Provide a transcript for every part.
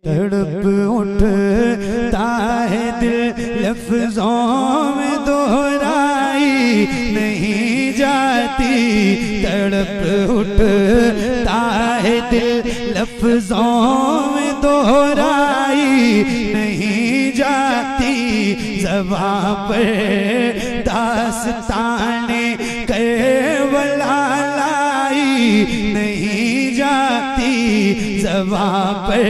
तड़प उठता है दिल लफ्जों में दोहराई नहीं जाती। तड़प उठता है दिल लफ्जों में दोहराई नहीं जाती। ज़बां पर दास्ताने करबला लाई नहीं जाती। ज़बां पर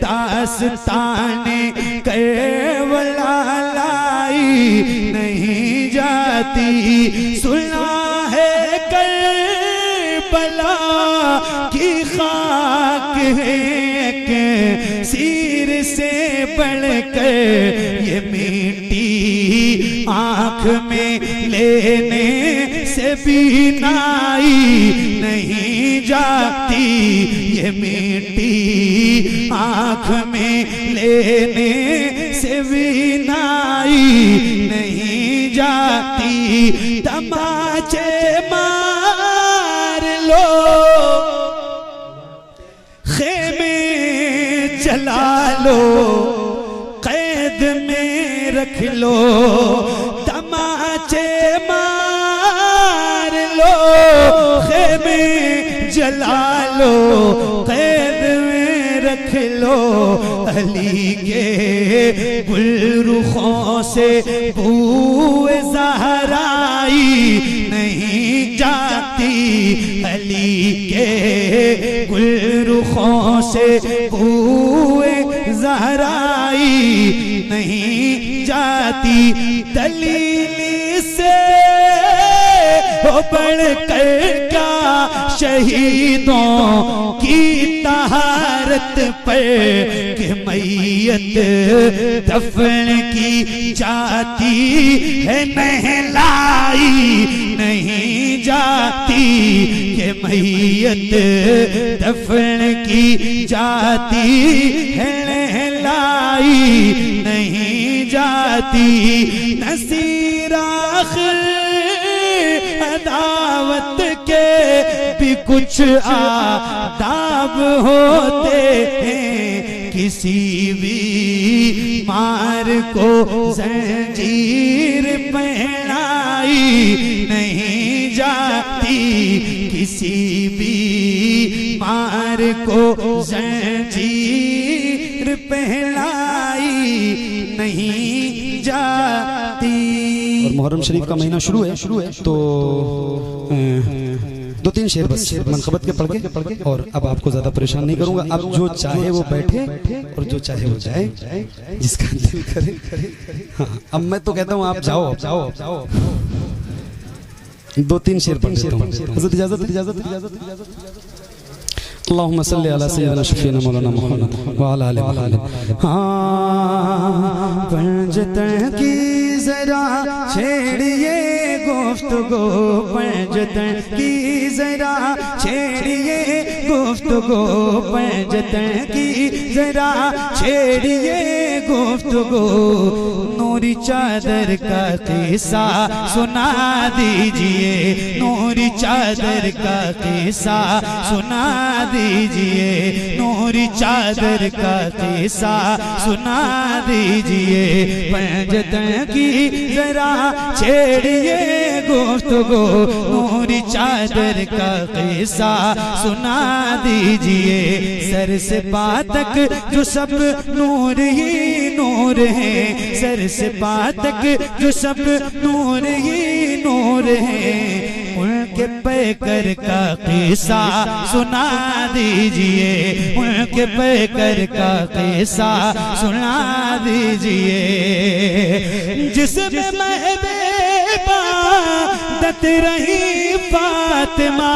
दास्ताने करबला लाई नहीं जाती। सुना है करबला की खाक है के सिर से बढ़कर ये मिट्टी आँख में लेने से बीनाई नहीं जाती। ये मिट्टी आँख में लेने से बीनाई नहीं जाती। तमाचे मार लो खेमे जला लो कैद में रख लो। तमाचे मार लो खेमे जला लो कैद में रख लो। अली के गुलरुखों से बूए ज़हराई नहीं जाती। अली के गुलरुखों से बूए ज़हराई नहीं जाती। दलील से हो बढ़कर क्या शहीदों की तहारत पर कि मैयत दफन की जाती है नहलाई नहीं जाती। कि मैयत दफन की जाती है नहलाई नहीं जाती। नसीर आखिर अदावत के भी कुछ आदाब होते हैं। किसी भी मार को जंजीर पहनाई नहीं जाती। किसी भी मार को जंजीर पहनाई नहीं जाती। और मुहर्रम शरीफ का महीना शुरू है तो 2-3 शेर बस मनक़बत के पढ़ के और अब आपको ज्यादा परेशान नहीं करूंगा। अब जो चाहे वो बैठे और जो चाहे वो जाए, जिसका दिल करे। हाँ, अब मैं तो कहता हूँ आप जाओ 2-3 शेर पढ़ लेता हूँ। इजाजत। अल्लाहुम्मा सल्ली अला सय्यिदिना शफीना मौलाना मुहम्मद व अला आलिहि मुहम्मद। हाँ, पंजतन की जरा छेड़िए गुफ्तगू, पंजतन की जरा छेड़िए गुफ्तगू, पंजतन की जरा छेड़िए गुफ्तगू। नूरी चादर का किस्सा सुना दीजिए, नूरी चादर का किस्सा सुना दीजिए, नूरी चादर का किस्सा सुना दीजिए। पंजतन की जरा छेड़िए गुफ्तगू, नूरी चादर का किस्सा सुना दीजिए। सर से पाँव तक जो सब नूर ही नूर है, सर से पाँव तक जो सब नूर ही नूर है। उनके पैकर का किस्सा सुना दीजिए, उनके पैकर का किस्सा सुना दीजिए। जिसमें महबूबत रही फातिमा,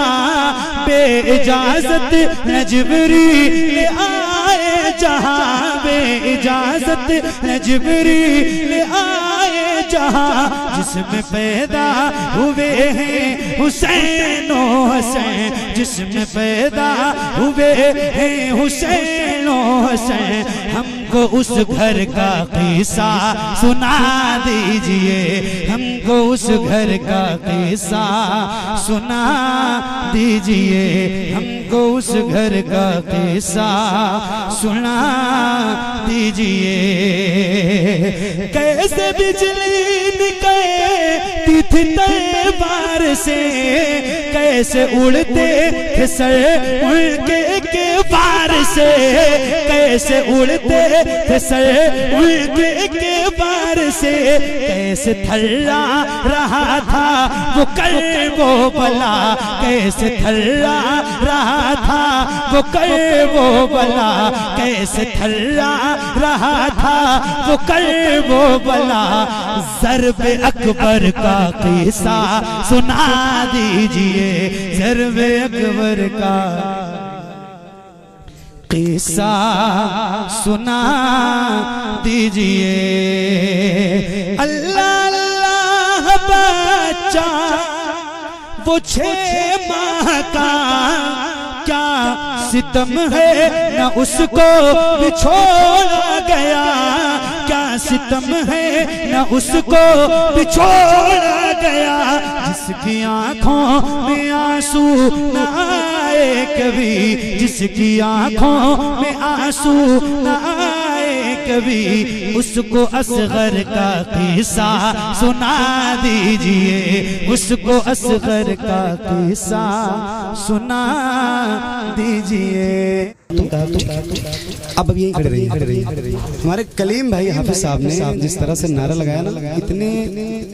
बेइजाजत न जिब्रील आए जहाँ, बेइजाजत न जिब्रील आए जहां जिसमें पैदा हुए हैं हुसैन ओ हसैन, जिसमें पैदा हुए हैं हुसैन ओ हसैन, हमको उस घर का किस्सा सुना दीजिए, हमको उस घर का किस्सा सुना दीजिए, हमको उस घर का किस्सा सुना दीजिए। कैसे बिजली निकलती थी तलवार से, कैसे उड़ते थे सर उनके के वार से, कैसे उड़ते थे सर उनके के वार से, कैसे थल्ला रहा था वो कर वो बला, कैसे थल्ला रहा था वो कर वो बला, कैसे थल्ला रहा था वो कर वो बला, ज़र्ब अकबर का किस्सा सुना दीजिए, ज़र्ब अकबर का किस्सा सुना दीजिए। अल्लाह अल्लाह बच्चा वो 6 माह का क्या सितम है न उसको बिछोड़ा गया, क्या सितम है न उसको बिछोड़ा गया, जिसकी आंखों में आंसू न आए कभी, जिसकी आंखों में आंसू न आए कभी, उसको असगर का किस्सा सुना दीजिए, उसको असगर का किस्सा सुना दीजिए। अब यही खड़े रहिए। हमारे कलीम भाई हाफिज साहब ने जिस तरह से नारा लगाया ना,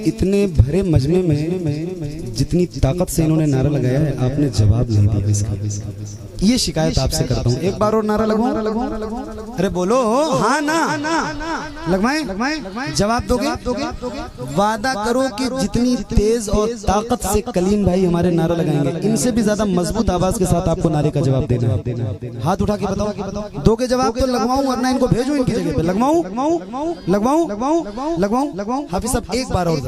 इतने भरे मजमे में जितनी ताकत से इन्होंने नारा लगाया है, आपने जवाब नहीं दिया इसका। ये शिकायत आपसे करता हूँ, एक बार और नारा लगवाऊं? अरे बोलो हाँ ना लगवाएं? जवाब दोगे? वादा करो कि जितनी तेज और ताकत से कलीम भाई हमारे नारा लगाएंगे, इनसे भी ज्यादा मजबूत आवाज के साथ आपको नारे का जवाब देना। हाथ उठा के बताओ, दोगे जवाब तो लगवाऊं, वरना इनको भेजो इनकी जगह पे। लगवाऊं? हाफिज साहब एक बार और।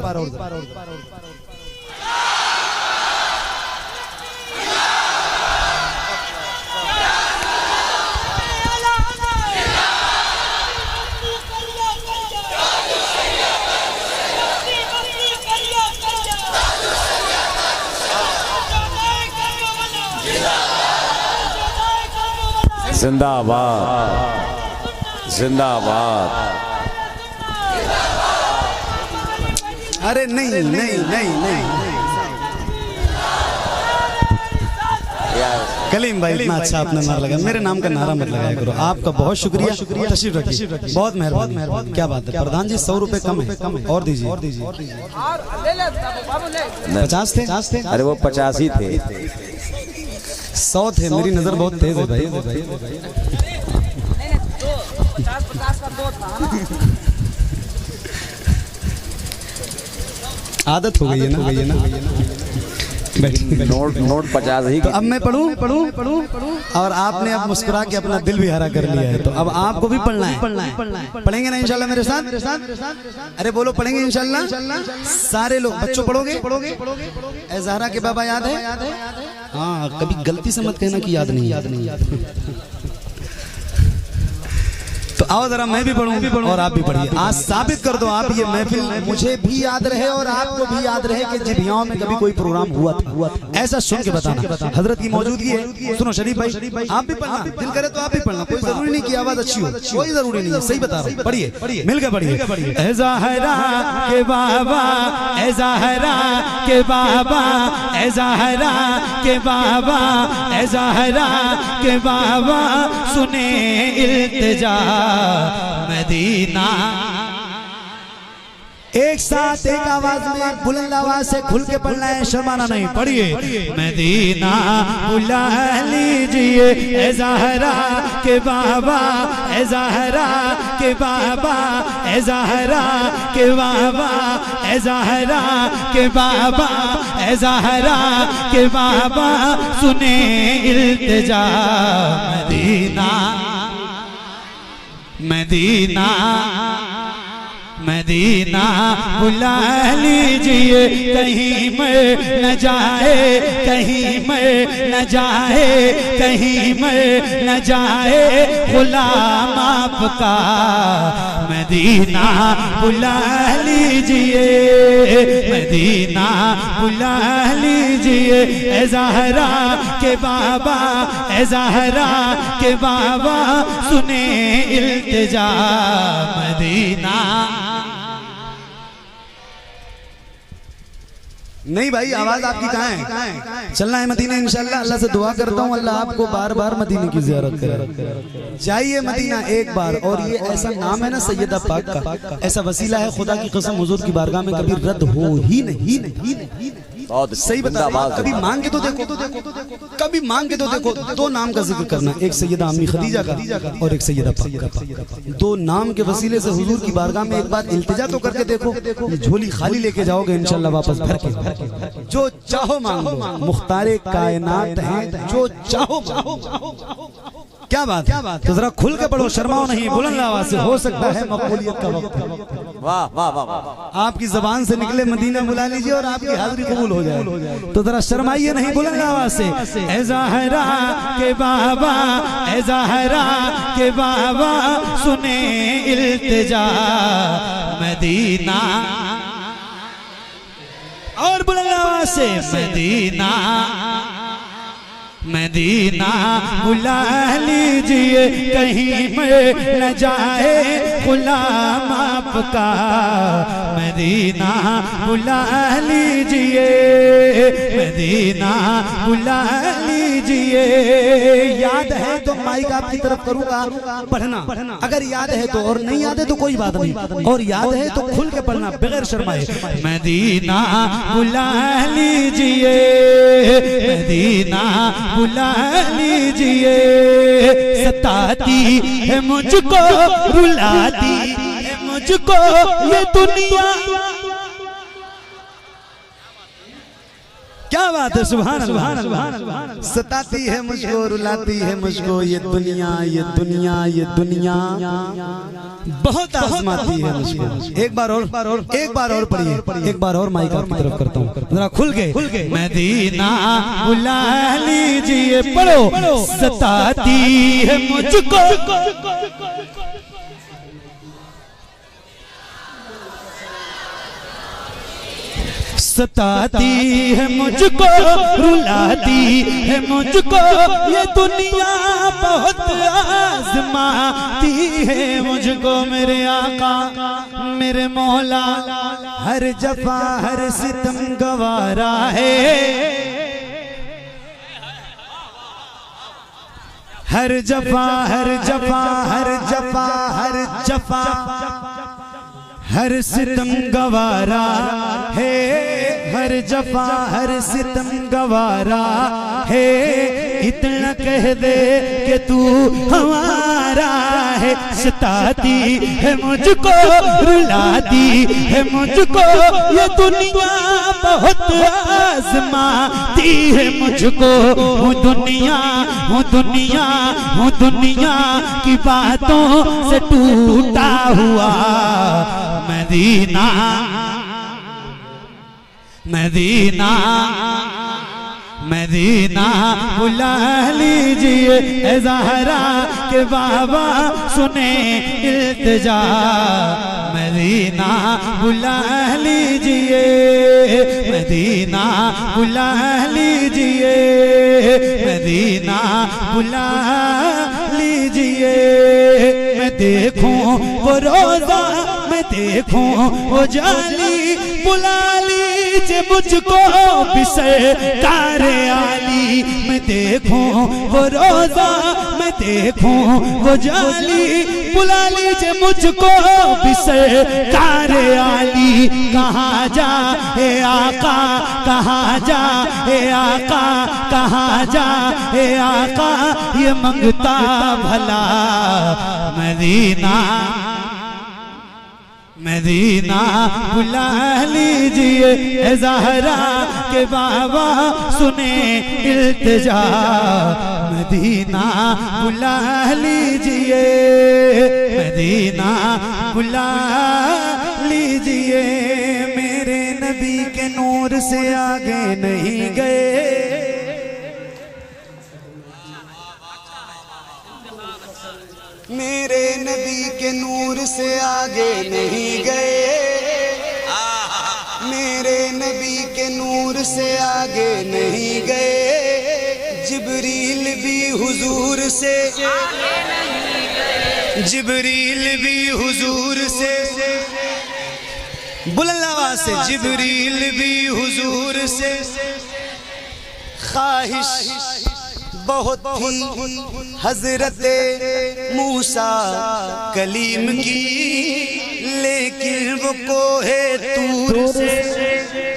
जिंदाबाद जिंदाबाद। अरे नहीं कलीम भाई, इतना अच्छा आपने नारा लगा, मेरे नाम का नारा मत लगाया करो। आपका बहुत शुक्रिया, तशरीफ रखिए, बहुत मेहरबानी। क्या बात है प्रधान जी, 100 रुपए कम है, और दीजिए। 50 थे? अरे वो 50 ही थे, 100 थे। मेरी नजर बहुत तेज है भाई। 50 का 2 था। आदत हो गई है ना। नोट 50 ही। तो अब मैं पढ़ूं और आपने अब मुस्कुरा के अपना दिल भी हरा कर लिया है, तो अब आपको भी पढ़ना है। पढ़ेंगे ना इंशाल्लाह मेरे साथ? अरे बोलो पढ़ेंगे इंशाल्लाह सारे लोग। बच्चों पढ़ोगे? ए ज़हरा के बाबा याद है? हाँ, कभी गलती से मत कहना कि याद नहीं। तो आओ जरा मैं भी पढ़ूं और आप भी पढ़िए। आज साबित कर दो आप, ये महफिल मुझे भी याद रहे और आपको भी याद रहे कि जिभियाओं में कभी कोई प्रोग्राम हुआ था। ऐसा सुन के बताना। हजरत की मौजूदगी है। सुनो शरीफ भाई, आप भी पढ़ना, दिल करे तो आप भी पढ़ना। कोई जरूरी नहीं कि आवाज अच्छी हो, कोई जरूरी नहीं है। सही बता रहा हूं, पढ़िए, मिलकर पढ़िए। ए ज़हरा के बाबा, ए ज़हरा के बाबा, ए ज़हरा के बाबा, ए ज़हरा के बाबा, सुने इल्तिजा मदीना। एक साथ एक आवाज में बुलंद आवाज से खुल के पढ़ना है, शर्माना नहीं। पढ़िए। मदीना बुला लीजिए ए ज़हरा के बाबा, ए ज़हरा के बाबा, ए ज़हरा के बाबा, ए ज़हरा के बाबा, ए ज़हरा के बाबा, सुने इल्तिजा मदीना, मदीना, मदीना बुला लीजिए, कहीं मर न जाए, कहीं मर न जाए, कहीं मर न जाए गुलाम आपका। मदीना बुला लीजिए, मदीना बुला लीजिए, ए ज़हरा के बाबा, ए ज़हरा के बाबा सुने इल्तिजा। मदीना नहीं भाई, आवाज आपकी कहाँ है? चलना है मदीना इंशाल्लाह। अल्लाह से दुआ करता हूँ अल्लाह आपको बार बार मदीने की ज़ियारत करे। जाइए मदीना एक बार। और ये ऐसा नाम है ना सैयदा पाक का, ऐसा वसीला है खुदा की कसम हुजूर की बारगाह में कभी रद्द हो ही नहीं। बहुत सही बता रहा, कभी मांग के तो देखो, कभी मांग के तो देखो। दो नाम का जिक्र करना, एक सैयदा अम्मी खदीजा का और एक सैयदा पाक का। दो नाम के वसीले से हुजूर की बारगाह में एक बार इल्तिजा तो करके देखो। ये झोली खाली लेके जाओगे इंशाल्लाह वापस भर के। जो चाहो मांग लो, मुख्तारे कायनात हैं, जो चाहो मांगो। क्या बात है? तो जरा खुल के पढ़ो, शर्माओ नहीं, बुलंद आवाज से। हो सकता है मकबूलियत का वक्त है। वाह वाह वाह, आपकी जबान से निकले मदीना बुला लीजिए और आपकी हाजिरी कबूल हो जाए। तो जरा शर्माइए नहीं, बुलंद आवाज से। ए ज़हरा के बाबा, ए ज़हरा के बाबा सुने इल्तिजा। मदीना और बुलंद आवाज से। मदीना मदीना बुला लीजिए, कहीं मर न जाए गुलाम आपका। मदीना बुला लीजिए, मदीना बुला लीजिए। याद है तो माइक आपकी तरफ करूंगा, पढ़ना। अगर याद है तो, और नहीं याद है तो कोई बात नहीं। और याद है तो खुल के पढ़ना बगैर शर्माए। मदीना बुला लीजिए, मदीना बुला लीजिए। सताती है मुझको, रुलाती है मुझको ये दुनिया। क्या बात है, सुभान अल्लाह। सताती है मुझको, रुलाती है मुझको ये दुनिया, ये दुनिया, ये दुनिया बहुत आजमाती है मुझको। एक बार और, एक बार और पढ़िए, एक बार और माइक आपकी तरफ करता हूँ जरा खुल के। मदीना बुला लीजिए, पढ़ो। सताती है मुझको, सताती है मुझको, रुलाती है मुझको ये दुनिया। बहुत आजमाती है मुझको मेरे आका, मेरे मौला। हर जफा हर सितम गवारा है, हर जफा हर जफा हर जफा हर जफा हर सितम गवारा है, हर जफा हर सितम गवारा है। इतना कह दे कि तू हमारा है। सताती है मुझको, रुलाती है मुझको ये दुनिया। बहुत आजमाती है मुझको, हूँ दुनिया, हूँ दुनिया, हूँ दुनिया की बातों से टूटा हुआ। मदीना मदीना मदीना बुला लीजिए, ए ज़हरा के बाबा सुने इल्तिजा। मदीना बुला लीजिए, मदीना बुला लीजिए, मदीना बुला लीजिए। मैं देखूं वो रोज़ा, मैं देखूं वो जाली, बुला लीजिए मुझको बिसरकार आली। मैं देखूं वो रोज़ा, मैं देखूं वो जाली, बुला लीजिए मुझको बिसरकार आली। कहाँ जा हे आका, कहाँ जा हे आका, कहाँ जा हे आका, ये मंगता भला। मदीना मदीना बुला लीजिए, ए ज़हरा के बाबा सुने इल्तिजा। मदीना बुला लीजिए, मदीना बुला लीजिए मेरे नबी के नूर से आगे नहीं गए। मेरे नबी के नूर से आगे नहीं गए। मेरे नबी के नूर से आगे नहीं गए। जिब्रील भी हुजूर से जिब्रील भी हुजूर से बुलंद आवाज से जिब्रील भी हुजूर से ख्वाहिश बहुत थी हजरत मूसा कलीम की, लेकिन वो कोहे तूर से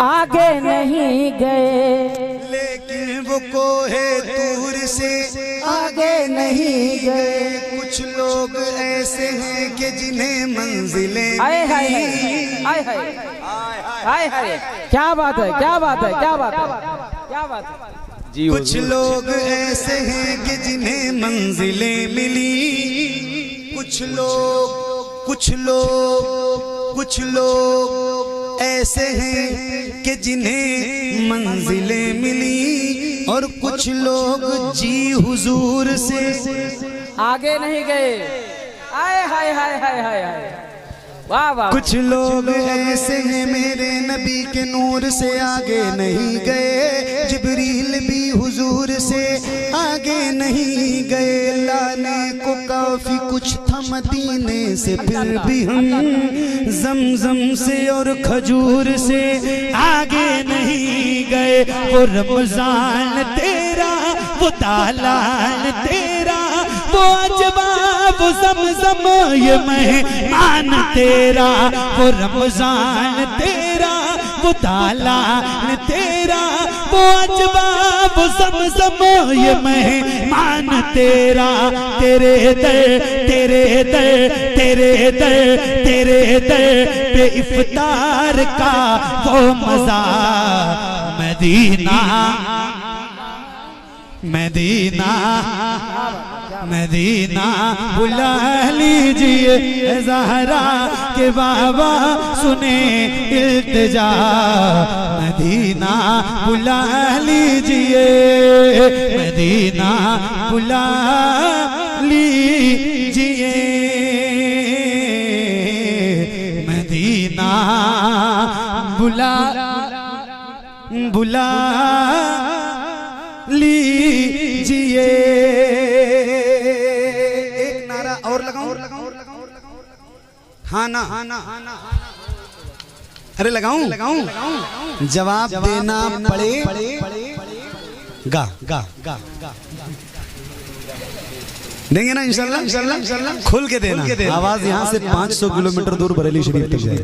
आगे नहीं गए। लेकिन वो कोहे तूर से आगे नहीं गए। कुछ लोग ऐसे हैं कि जिन्हें मंजिलें आए हाय हाय हाय हाय हाय, क्या बात है, क्या बात है, क्या बात है, क्या बात है जी। कुछ लोग ऐसे हैं कि जिन्हें मंजिलें मिली। कुछ लोग ऐसे हैं कि जिन्हें मंजिलें मिली। और कुछ लोग जी हुजूर से आगे नहीं गए। आए हाय हाय हाय हाय हाय, वाह वाह। कुछ लोग ऐसे हैं मेरे नबी के नूर से आगे नहीं गए। जिब्रील भी हुजूर से आगे नहीं गए। लाने को काफी कुछ था मदीने से, फिर भी हम जमजम से और खजूर से आगे नहीं गए। वो रमजान तेरा, वो दालान तेरा, वो अजबा, वो ज़मज़म ये मेहमान तेरा। वो रमजान तेरा, वो दालान तेरा, वो अजबा, वो ज़मज़म ये मेहमान तेरा। तेरे दर तेरे दर तेरे दर तेरे दर पे इफ्तार का वो मज़ा। मदीना मदीना मदीना बुला लीजिए ज़हरा के बाबा सुने इल्तिजा। मदीना बुला लीजिए, मदीना बुला लीजिए, मदीना बुला बुला लीजिए। एक नारा और लगाऊं? हाँ ना, अरे लगाऊं? जवाब देना पड़े गा गा गा देंगे ना इंशाल्लाह। खुल के देना। आवाज यहाँ से 500 किलोमीटर दूर बरेली शरीफ तक जाए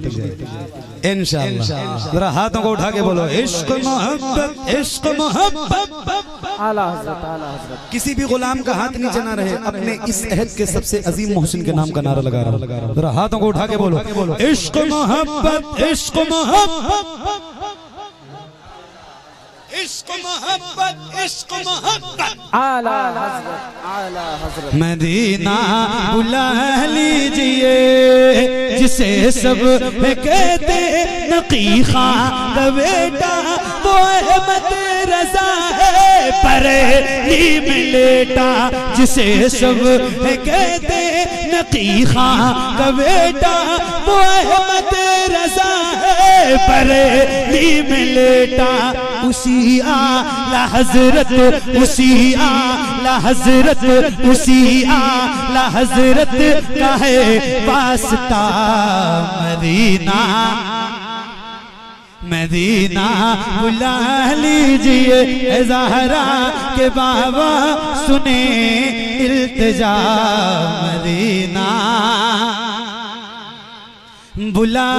इंशाल्लाह। जरा हाथों को उठा के बोलो इश्क मोहब्बत, इश्क मोहब्बत। आला हज़रत, आला हज़रत। किसी भी गुलाम का हाथ नीचे ना रहे। अपने इस अहद के सबसे अजीम मोहसिन के नाम का नारा लगा रहा हूं। जरा हाथों को उठा के बोलो इश्क मोहब्बत, इश्क मोहब्बत, इश्क मोहब्बत, इश्क मोहब्बत। आला हज़रत, आला हज़रत। मदीना बुला लीजिए जिसे सब कहते नकी खां का बेटा। वो अहमद रज़ा है बरेली में लेटा। जिसे सब कहते नकी खां का बेटा। वो अहमद रज़ा है बरेली में लेटा। उसी आला हज़रत, उसी आला हज़रत, उसी आला हज़रत का है वास्ता। मदीना मदीना बुला लीजिए ज़हरा के बाबा सुने इल्तिजा। मदीना बुला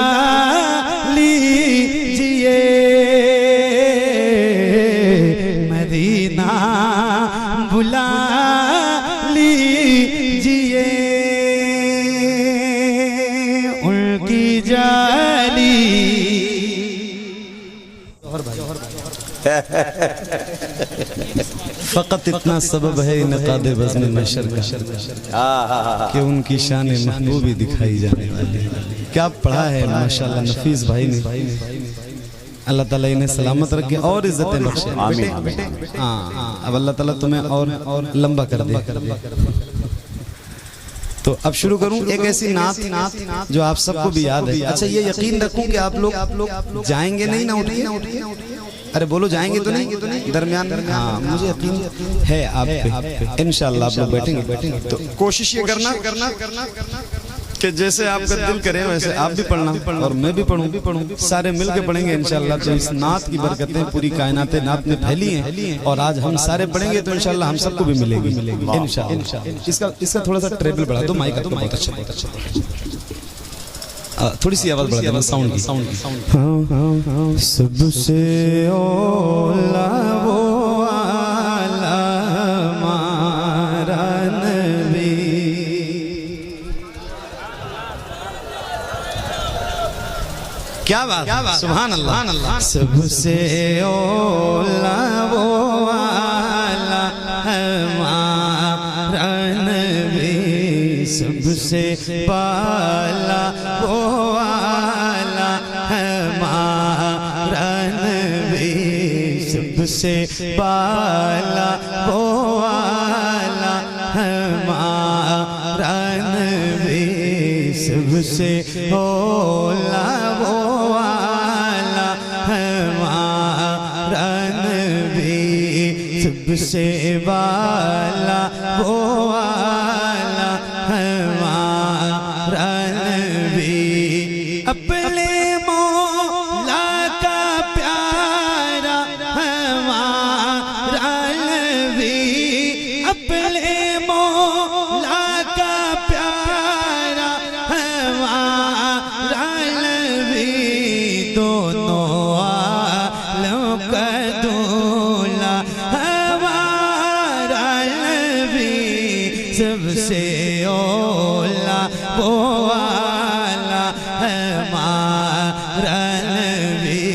लीजिए, मदीना बुला लीजिए। उनकी जाली फ़कत इतना सबब है इनक़ाद बज़्म मशर का कि उनकी शान महबूबी दिखाई जाने वाली। क्या पढ़ा है माशाल्लाह नफीस भाई ने। अल्लाह ताला इन्हें सलामत रखे और इज्जतें बख्शे। हाँ, अब अल्लाह ताला तुम्हें और लंबा कर दे। तो अब शुरू करूं एक ऐसी नात जो आप सबको भी याद है। अच्छा, ये यकीन रखूं कि आप लोग जाएंगे नहीं ना उठ के? अरे बोलो, जाएंगे तो नहीं दरमियान? हाँ, मुझे यकीन है आप पे, इंशाल्लाह आप लोग बैठेंगे। तो कोशिश ये करना कि जैसे आपका दिल करे वैसे आप भी पढ़ना और मैं भी पढ़ूं, सारे मिल के पढ़ेंगे इंशाल्लाह। तो इस नात की बरकतें पूरी कायनात नात में फैली हैं और आज हम सारे पढ़ेंगे तो इंशाल्लाह हम सबको भी मिलेगी इंशाल्लाह। इसका थोड़ा सा ट्रेबल बढ़ा दो, माइक का बहुत अच्छा। थोड़ी सी आवाज बढ़ा देना साउंड की। सबसे ओला वो आला हमारा नबी, क्या बात, सुभान अल्लाह। सबसे ओला वो आला हमारा नबी, सबसे पाला वो आला हमारा नबी, सबसे पाला वो आला हमारा नबी, सबसे ओला सबसे वाला वो वाला हमारा नबी, अपने मौला का प्यारा हमारा नबी, अपने मौला का प्यारा हमारा नबी, दोनों आलम का दूल्हा सबसे ओला वो वाला हमारा नबी,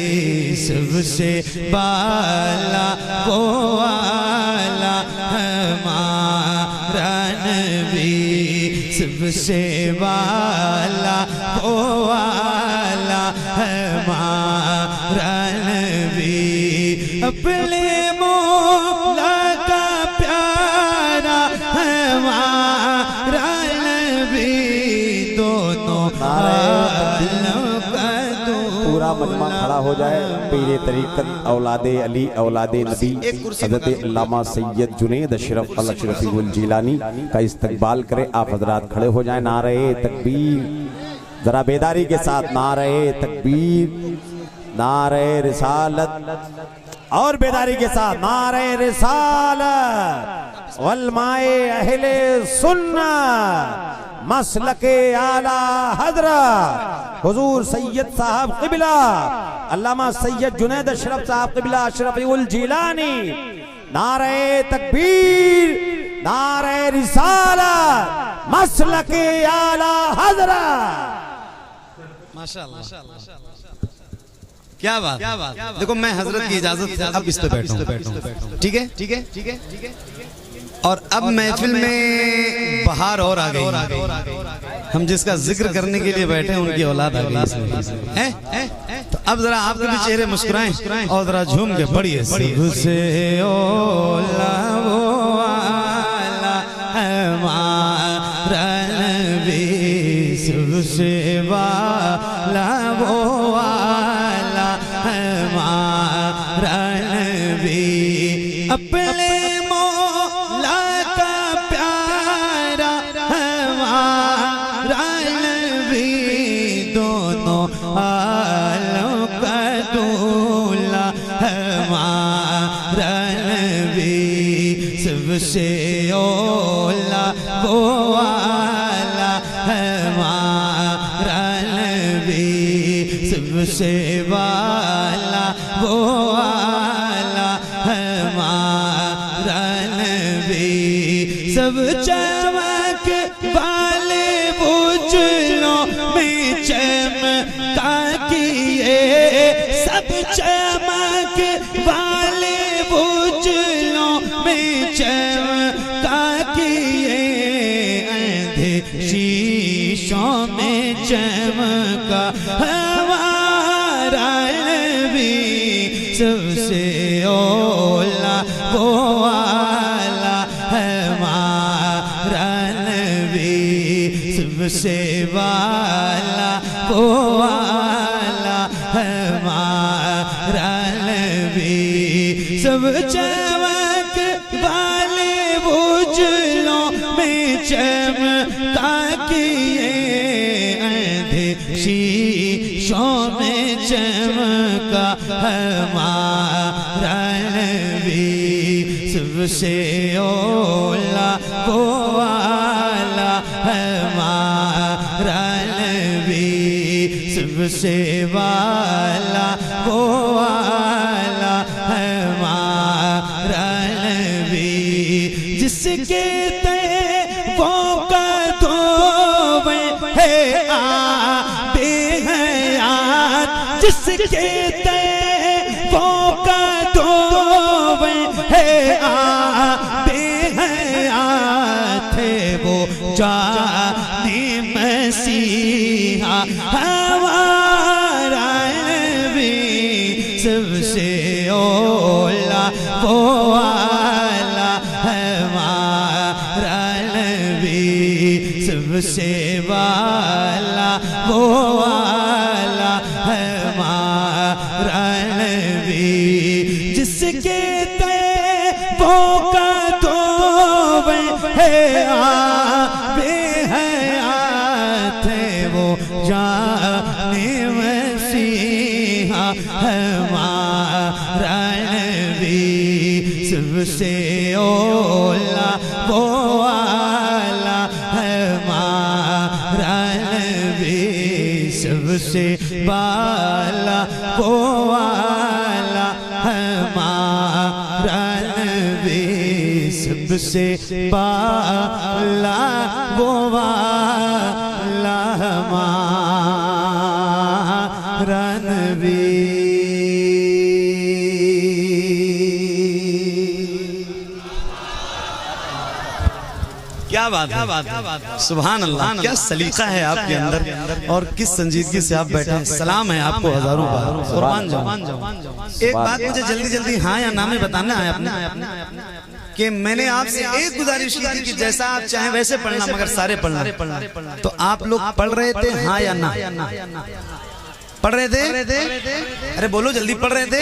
सबसे बाला वो वाला हमारा नबी, सबसे बाला वो वाला हमारा नबी, अपने मौला का प्यारा हमारा नबी, दोनों पूरा मजमा खड़ा हो जाए। पीरे तरीक़त औलादे अली औलादे नबी हज़रत अल्लामा सैयद जुनैद अशरफ अल अशरफी जिलानी का इस्तकबाल करे। आप हजरात खड़े हो जाए। नारे तकबीर, जरा बेदारी के साथ नारे तकबीर, नारे रिसालत और बेदारी के साथ नारे रिसालत, वलमाए अहले सुन्नत, मसलके आला हज़रत हुजूर सैयद साहब क़िबला अल्लामा सैयद जुनैद अशरफ साहब क़िबला अशरफी जिलानी। नारे तकबीर, नारे रिसालत, मसलके आला हज़रत। माशाअल्लाह, क्या बात। देखो, मैं हजरत की इजाजत से अब इस पे बैठूं, ठीक है। और अब महफिल में बाहर और आ गई। हम जिसका जिक्र करने के लिए बैठे हैं उनकी औलाद आ गई है। तो अब जरा आपके भी चेहरे मुस्कुराएं और जरा झूम के पढ़िए। सबसे ओला वो आला हमारा नबी, सबसे वाला वो आला हमारा नबी, अपने मौला का प्यारा हमारा नबी, दोनों आलम का दूल्हा हमारा नबी, सबसे ओला वो वाला हमारा नबी, सबसे वाला वो वाला हमारा नबी, सब चमक वाले उजलों में चमका किए, सब चमक वाले उजलों में चमका किए, अंधेरी शीशों में चमका हमारा नबी सबसे ओला वो वाला हमारा नबी सबसे वाला वो वाला हमारा नबी सब चमक वाले उजलों में चमका किए अंधे शीशों में चमका हमारा नबी सबसे ओला वो वाला हमारा नबी सबसे वाला वो वाला हमारा नबी जिसके वो का तो है आबे हयात जिसके वो का तो है आबे हयात है वो जाने मसीहा हमारा नबी सबसे ओला वो वाला हमारा नबी सबसे वाला वो वाला हमारा नबी जिसके वो का तो है आबे हयात है वो जाने मसीहा हमारा नबी सबसे ओला वो वाला हमारा नबी सबसे वाला वो वाला हमारा नबी सबसे वाला वो वाला हमारा नबी। क्या बात है, सुभान अल्लाह, क्या सलीका है आपके अंदर और किस संजीदगी से आप बैठे हैं। सलाम है आपको हजारों बार, कुर्बान जाऊं। एक बात मुझे जल्दी जल्दी हाँ या ना में बताना है अपने कि मैंने आपसे एक गुजारिश की थी कि जैसा आप चाहें वैसे पढ़ना, मगर सारे पढ़ना। तो आप लोग पढ़ रहे थे हाँ या ना? पढ़ रहे थे? अरे बोलो जल्दी, पढ़ रहे थे?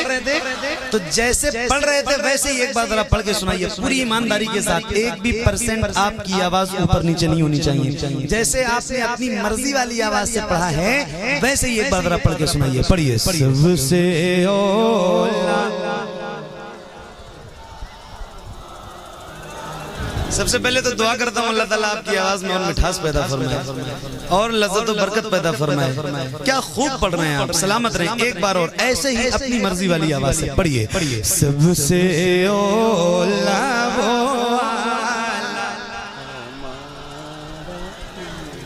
तो जैसे पढ़ रहे थे वैसे ही एक बार जरा पढ़ के सुनाइए पूरी ईमानदारी के साथ। एक भी परसेंट आपकी आवाज ऊपर नीचे नहीं होनी चाहिए। जैसे आपने अपनी मर्जी वाली आवाज से पढ़ा है वैसे ही एक बार जरा पढ़ के सुनाइए। पढ़िए। सबसे ओला। सबसे पहले तो दुआ करता हूँ अल्लाह ताला आपकी आवाज में और मिठास पैदा फरमाए और लज्जत और बरकत पैदा फरमाए। क्या खूब पढ़ रहे हैं आप, सलामत रहें। एक बार और ऐसे ही अपनी मर्जी वाली आवाज से पढ़िए। सबसे ओला वो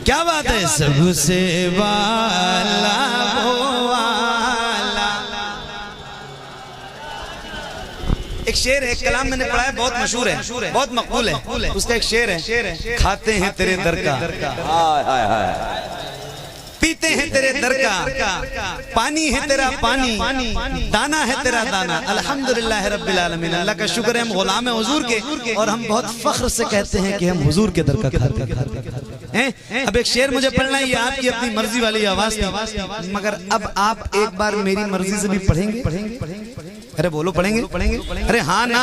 क्या बात है, सबसे वाला वो वाला। एक शेर है, कलाम मैंने पढ़ा है, बहुत मशहूर है, बहुत मकबूल है। उसका एक शेर है, खाते हैं तेरे दर का, पीते हैं तेरे दर का, पानी है तेरा पानी, दाना है तेरा दाना। अल्हम्दुलिल्लाह रब्बिल आलमीन, अल्लाह का शुक्र है हम गुलाम हैं हुजूर के और हम बहुत फख्र से कहते हैं कि हम हुजूर के दर का खाते हैं। अब एक शेर मुझे पढ़ना है, ये आपकी अपनी मर्जी वाली आवाज थी, मगर अब आप एक बार मेरी मर्जी से भी पढ़ेंगे। अरे बोलो, पढ़ेंगे? अरे हाँ ना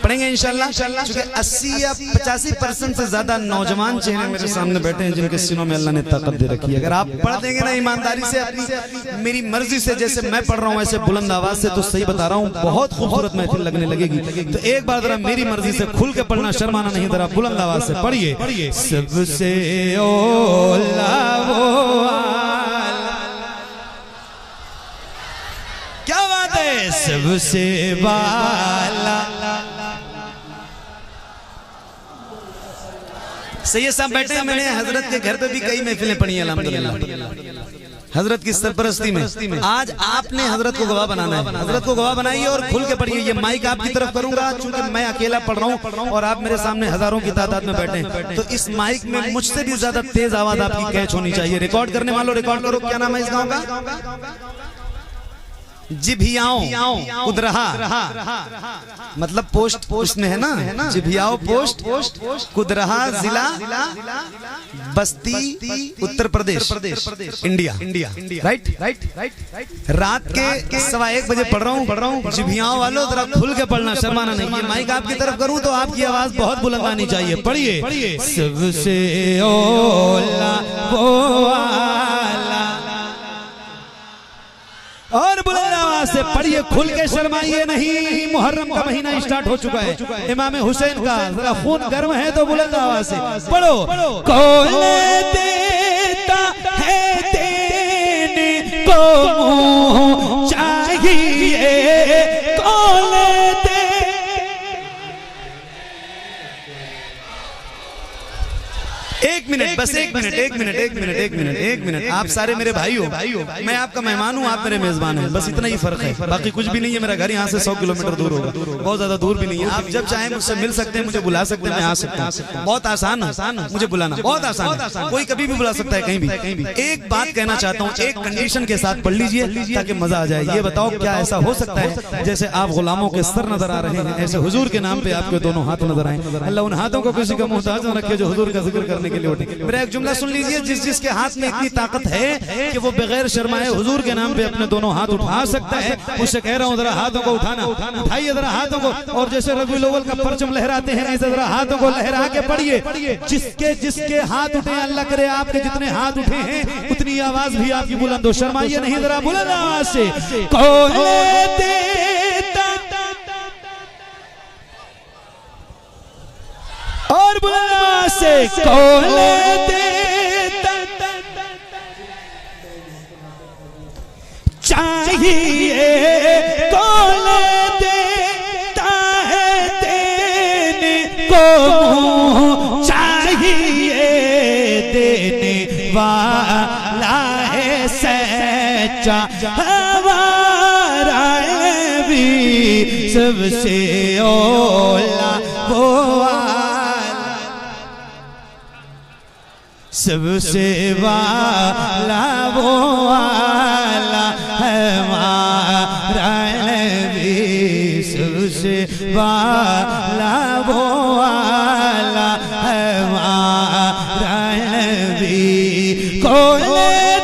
पढ़ेंगे इंशाल्लाह। क्योंकि 80 या 85% से ज्यादा नौजवान चेहरे मेरे सामने बैठे हैं जिनके सीनों में अल्लाह ने ताकत दे रखी है। अगर आप पढ़ देंगे ना ईमानदारी से अपनी मेरी मर्जी से, जैसे मैं पढ़ रहा हूँ ऐसे बुलंद आवाज से, तो सही बता रहा हूँ बहुत खूबसूरत महफिल लगने लगेगी। तो एक बार जरा मेरी मर्जी से खुल के पढ़ना, शर्माना नहीं, जरा बुलंद आवाज से पढ़िए। सबसे ओला वो क्या बात है, सबसे वाला। सैयद साहब बैठे हैं, मैंने हजरत के घर पे भी कई महफिलें पढ़ी हैं अल्हम्दुलिल्लाह। हजरत की सरपरस्ती में आज आपने हजरत को गवाह बनाना है। हजरत को गवाह बनाइए और खुल के पढ़िए। ये माइक आपकी तरफ करूंगा चूंकि मैं अकेला पढ़ रहा हूं और आप मेरे सामने हजारों की तादाद में बैठे हैं, तो इस माइक में मुझसे भी ज्यादा तेज आवाज आपकी कैच होनी चाहिए। रिकॉर्ड करने वालों रिकॉर्ड करो। क्या नाम है इस गांव का? जिभियाओ कुदरहा, मतलब पोस्ट में है ना, जिभियाओ पोस्ट कुदरहा, जिला बस्ती, उत्तर प्रदेश, इंडिया। राइट। रात के 1:15 बजे पढ़ रहा हूँ। जिभियाओ वालों जरा खुल के पढ़ना, शर्माना नहीं। ये माइक आपकी तरफ करूँ तो आपकी आवाज बहुत बुलंद आनी चाहिए। पढ़िए। सबसे ओला वो आला, और बुलंद आवाज से पढ़िए, खुल के शर्माइए नहीं। मुहर्रम का महीना स्टार्ट हो चुका है, इमाम हुसैन का जरा खून गर्म है तो बुलंद आवाज से पढ़ो। कौन देता है देने को मुँह चाहिए, कौन दे। एक मिनट बस, एक मिनट। आप सारे मेरे भाई हो, मैं आपका मेहमान हूँ, आप मेरे मेजबान हैं, बस इतना ही फर्क है, बाकी कुछ भी नहीं है। मेरा घर यहाँ से 100 किलोमीटर दूर होगा, बहुत ज्यादा दूर भी नहीं है। आप जब चाहें मुझसे मिल सकते हैं, मुझे बुला सकते हैं, मैं आ सकता हूँ। बहुत आसान है मुझे बुलाना, बहुत आसान है, कोई कभी भी बुला सकता है कहीं भी। एक बात कहना चाहता हूँ, एक कंडीशन के साथ पढ़ लीजिए ताकि मजा आ जाए। ये बताओ क्या ऐसा हो सकता है जैसे आप गुलामों के सर नजर आ रहे हैं, ऐसे हुजूर के नाम पे आपके दोनों हाथ नजर आए। अल्लाह उन हाथों को किसी का मुहताज न रखे जो हुजूर का जिक्र करने के लिए उठे। मेरा एक जुमला सुन लीजिए, जिसके हाथ में इतनी ताकत है कि वो बगैर शर्माए हुजूर के नाम पे अपने दोनों हाथ उठा सकता है, उससे कह रहा हूँ जरा हाथों को उठाना, उठाइए जरा हाथों को। और जैसे रबीउल अव्वल का परचम लहराते हैं ऐसे जरा हाथों को लहरा के पढ़िए। जिसके हाथ उठे, अल्लाह करे आपके जितने हाथ उठे हैं उतनी आवाज भी आपकी बुलंद हो। शर्माइए नहीं, जरा बुलंद आवाज से कौन देता, और बुलंद आवाज से कौन देता चाहिए, कौन देता है देने को चाहिए, देने वाला है सच्चा हमारा भी सबसे ओला वो सबसे वाला वो वाला हमारा नबी, सबसे वाला वो वाला हमारा नबी। कौन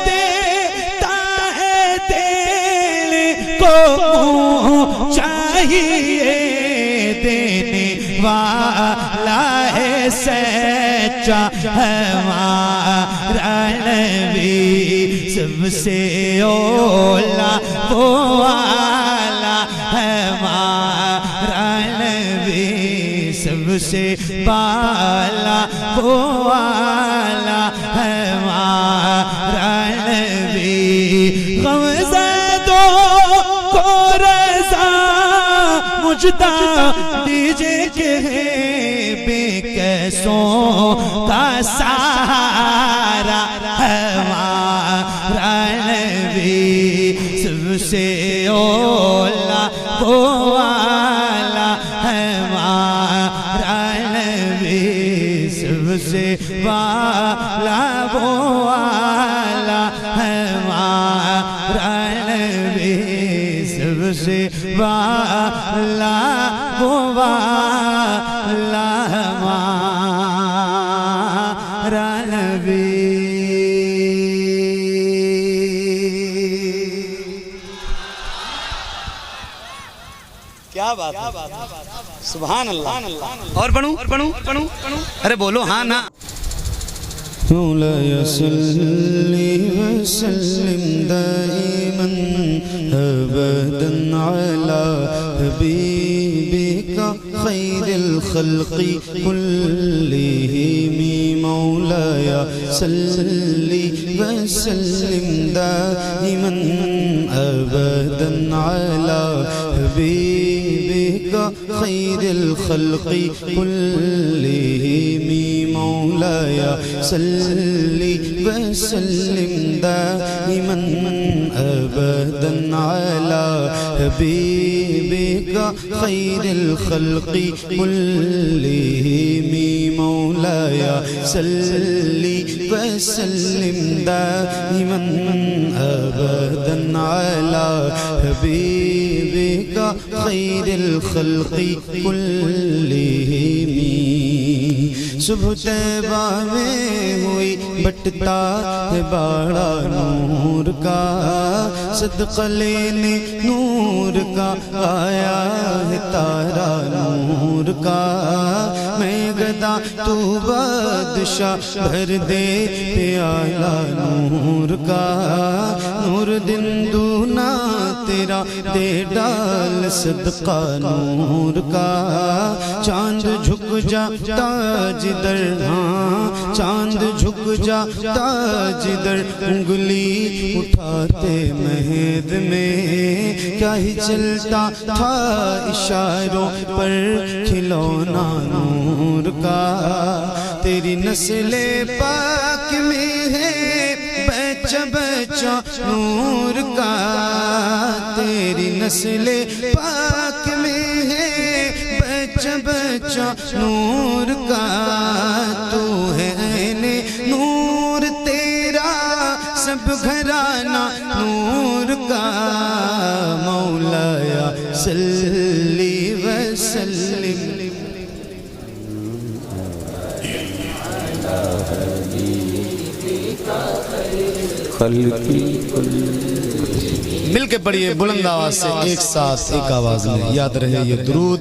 देता है देने को मुँह चाहिए, देने वाला है सच्चा हमारा नबी, सबसे ओला वो वाला हमारा नबी, सबसे बाला वो वाला हमारा नबी। गमज़दों को रज़ा मुझदा दीजिए के बेकसों का सहारा हमारा नबी, सबसे ओला वो वाला हमारा नबी, सबसे वाला वो वाला हमारा नबी, सबसे वाला वो वाला हमारा नबी। क्या बात है, सुभान अल्लाह। और पढ़ूं, अरे बोलो हाँ ना। मौलाया सल्ली व सल्लिम दाइमन अबदन अला हबीबिका खैरिल खल्क़ि कुल्लिहिम। मौलाया सल्ली व सल्लिम दाइमन अबदन अला हबीबिका खैरिल खल्क़ि कुल्लिहिम। मौलाया मौलाया सल्ली वसल्लिम दाइमन अबदन अला हबीबिका खैरिल खल्क़ि कुल्लिहिम मौलाया सल्ली वसल्लिम दाइमन अबदन अला हबीबिका खैरिल खल्क़ि कुल्लिहिम। सुबह तैबा में हुई बटता है बाड़ा नूर का, सदक़ा लेने नूर का आया है तारा नूर का। मैं गदा तू बादशाह भर दे प्याला नूर का, नूर दिन दूना तेरा दे डाल सदका नूर का। चांद झुक जाता जिधर, हाँ चांद झुक जाता जिधर, उंगली उठाते महद में क्या ही चलता था इशारों पर खिलौना नूर का। तेरी नस्ले पाक में है बच्चा बच्चा नूर का, तेरी नस्ले पाक में है बच्चा बच्चा नूर का। तू है ने नूर तेरा सब घराना नूर का, मौलाया सल्ली वसल्लिम। मिलके पढ़िए बुलंद आवाज से, एक साथ एक आवाज में। याद रहे ये दुरूद,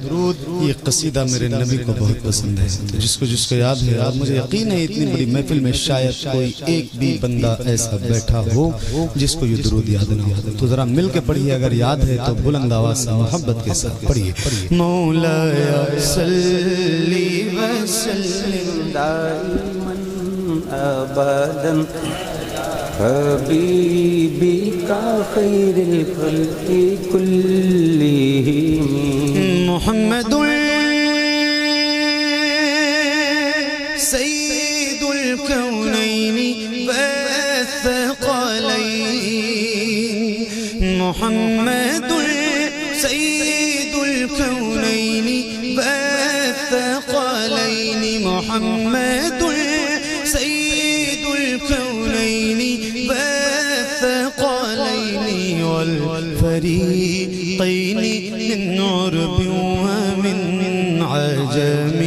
ये कसीदा मेरे नबी को बहुत पसंद है। तो जिसको जिसको याद है, आज मुझे यकीन है इतनी बड़ी महफिल में शायद कोई एक भी बंदा ऐसा बैठा हो जिसको ये दुरूद याद ना हो। तो जरा मिलके पढ़िए, अगर याद है तो बुलंद आवाज से मोहब्बत के साथ पढ़िए। मौलाया सल्ली वसल्लिम दाइमन अबदन हबीबिका खैरिल खल्क़ि कुल्लिहिम मुहम्मदुल सय्यिदुल कौनैनि वस्सक़लैन, मुहम्मदुल सय्यिदुल कौनैनि वस्सक़लैन, मुहम्मदुल सय्यिदुल कौनैनि वस्सक़लैन वल्फरीक़ैन मिन उर्ब वमिन अजम।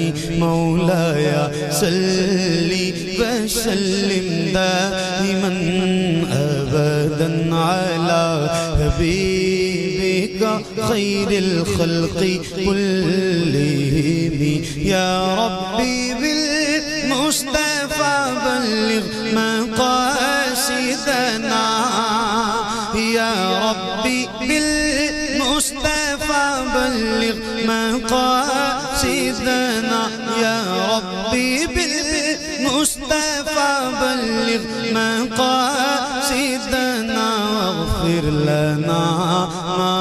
मौलाया सल्ली वसल्लिम दाइमन अबदन अला हबीबिका खैरिल खल्क़ि कुल्लिहिम। या रब्बी बिल मुस्तफ़ा बल्लिग़ मक़ासिदना, या रब्बी बिल मुस्तफ़ा बल्लिग़ मक़ासिदना, या रब्बी बिल मुस्तफ़ा बल्लिग़ मक़ासिदना। वग़फ़िर लना मा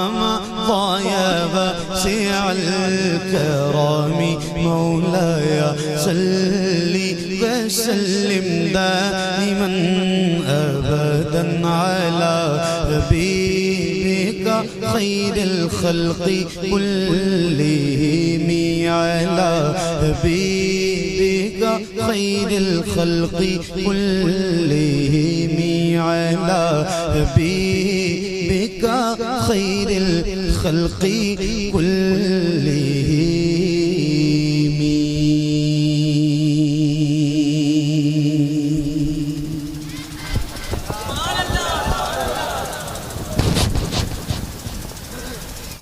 मज़ा वसिअल करम। मौलाया सल्ली वसल्लिम दाइमन अबदन अला हबीबिका खैरिल खल्क़ि कुल्लिहिम, अला हबीबिका खैरिल खल्क़ि कुल्लिहिम, अला हबीबिका खैरिल खल्क़ि कुल्लिहिम।